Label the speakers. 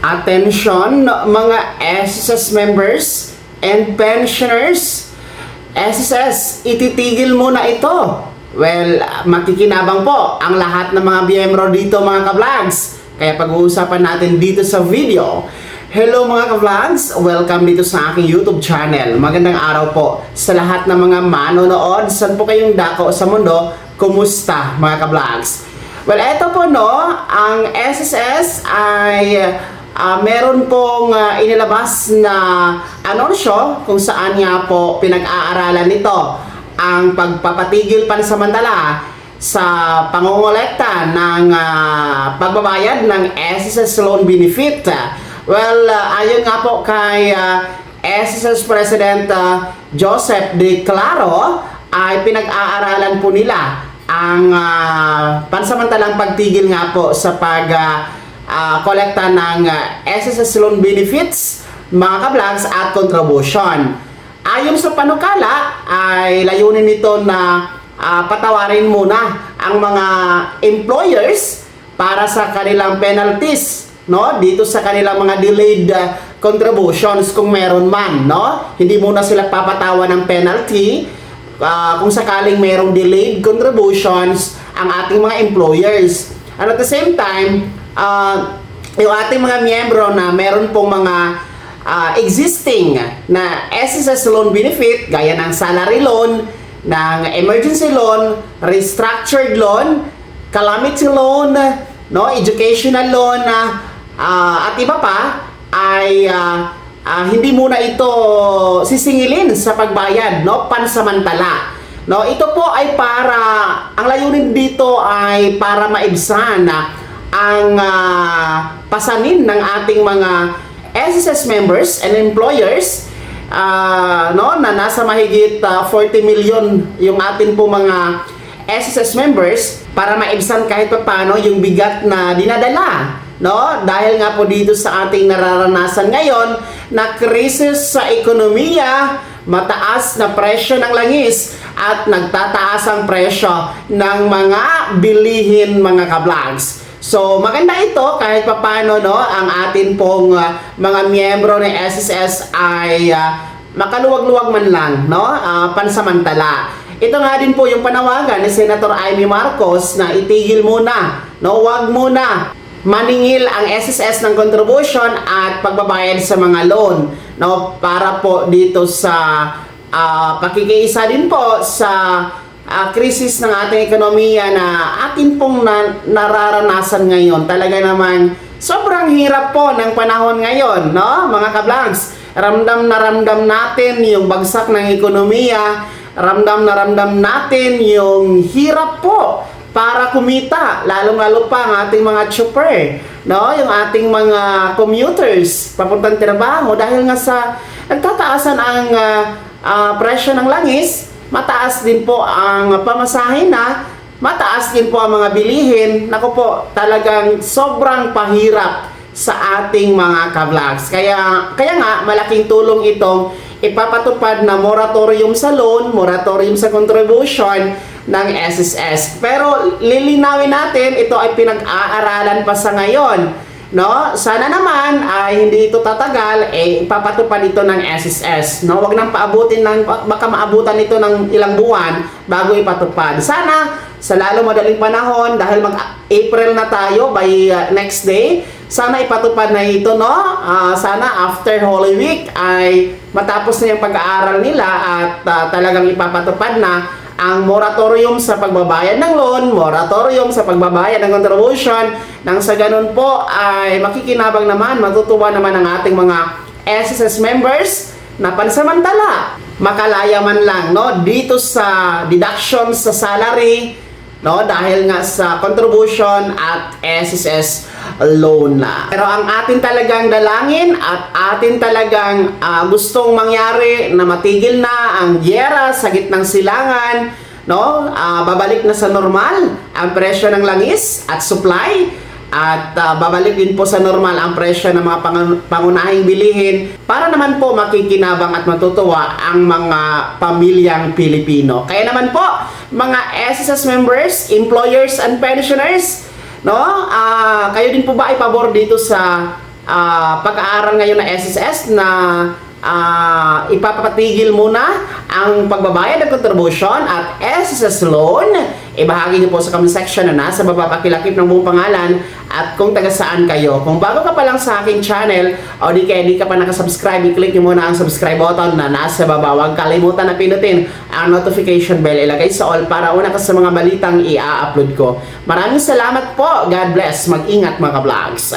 Speaker 1: Attention mga SSS members and pensioners. SSS, ititigil muna ito. Well, makikinabang po ang lahat ng mga miyembro dito mga ka-vlogs. Kaya pag-uusapan natin dito sa video. Hello mga ka-vlogs, welcome dito sa aking YouTube channel. Magandang araw po sa lahat ng mga manonood. Saan po kayong dako sa mundo? Kumusta mga ka-vlogs? Well, eto po no, ang SSS ay meron pong inilabas na anunsyo kung saan nga po pinag-aaralan nito ang pagpapatigil pansamantala sa pangongolekta ng pagbabayad ng SSS loan benefit. Well, ayon nga po kay SSS President Joseph De Claro, ay pinag-aaralan po nila ang pansamantalang pagtigil nga po sa kolekta ng SSS loan benefits, mga ka-vlogs at contribution. Ayon sa panukala ay layunin nito na patawarin muna ang mga employers para sa kanilang penalties, no, dito sa kanilang mga delayed contributions kung meron man, no. Hindi muna sila papatawa ng penalty kung sakaling merong delayed contributions ang ating mga employers. And at the same time, yung ating mga miyembro na meron pong mga existing na SSS loan benefit, gaya ng salary loan, ng emergency loan, restructured loan, calamity loan, no, educational loan, at iba pa, ay hindi muna ito sisingilin sa pagbayad, no, pansamantala. No, ito po ay para, ang layunin dito ay para maibsan ang pasanin ng ating mga SSS members and employers, no, na nasa mahigit 40 million yung atin po mga SSS members, para maibsan kahit pa paano yung bigat na dinadala, no, dahil nga po dito sa ating nararanasan ngayon na krisis sa ekonomiya, mataas na presyo ng langis at nagtataas ang presyo ng mga bilihin mga ka-vlogs. So, maganda ito kahit papano, no, ang atin pong mga miyembro ng SSS ay makaluwag-luwag man lang, no, pansamantala. Ito nga din po yung panawagan ni Senator Amy Marcos na itigil muna, no, wag muna maningil ang SSS ng contribution at pagbabayad sa mga loan, no, para po dito sa pakikiisa din po sa krisis ng ating ekonomiya na atin pong nararanasan ngayon. Talaga naman, sobrang hirap po ng panahon ngayon, no, mga ka-vlogs. Ramdam na ramdam natin yung bagsak ng ekonomiya, ramdam na ramdam natin yung hirap po para kumita, lalong-lalo pa ang ating mga chopper, no, yung ating mga commuters papuntang trabaho, dahil nga sa nagtataasan ang presyo ng langis. Mataas din po ang pamasahe na, mataas din po ang mga bilihin. Naku po, talagang sobrang pahirap sa ating mga ka-vlogs. Kaya nga, malaking tulong itong ipapatupad na moratorium sa loan, moratorium sa contribution ng SSS. Pero lilinawin natin, ito ay pinag-aaralan pa sa ngayon. No, sana naman ay hindi ito tatagal, ipapatupad ito ng SSS. No, wag nang paabutin ng, baka maabutan ito ng ilang buwan bago ipatupad. Sana sa lalo madaling panahon, dahil mag-April na tayo by next day, sana ipatupad na ito, no. Sana after Holy Week ay matapos na yung pag-aaral nila at talagang ipapatupad na ang moratorium sa pagbabayad ng loan, moratorium sa pagbabayad ng contribution, nang sa ganun po ay makikinabang naman, matutuwa naman ang ating mga SSS members na pansamantala makalaya man lang, no, dito sa deduction sa salary, no, dahil nga sa contribution at SSS loan na. Pero ang atin talagang dalangin at atin talagang gustong mangyari na matigil na ang giyera sa gitnang silangan, no, babalik na sa normal ang presyo ng langis at supply, at babalik din po sa normal ang presyo ng mga pangunahing bilihin, para naman po makikinabang at matutuwa ang mga pamilyang Pilipino. Kaya naman po, mga SSS members, employers and pensioners, no? Kayo din po ba ay pabor dito sa pag-aaral ngayon na SSS na ipapatigil muna ang pagbabayad ng contribution at SSS loan, ibahagi niyo po sa comment section na nasa baba, pakilakip ng buong pangalan at kung taga saan kayo. Kung bago ka pa lang sa aking channel o di kaya di ka pa nakasubscribe, i-click niyo muna ang subscribe button na nasa baba. Huwag kalimutan na pinutin ang notification bell, ilagay sa all para una ka sa mga balitang i-upload ko. Maraming salamat po. God bless. Mag-ingat mga vlogs.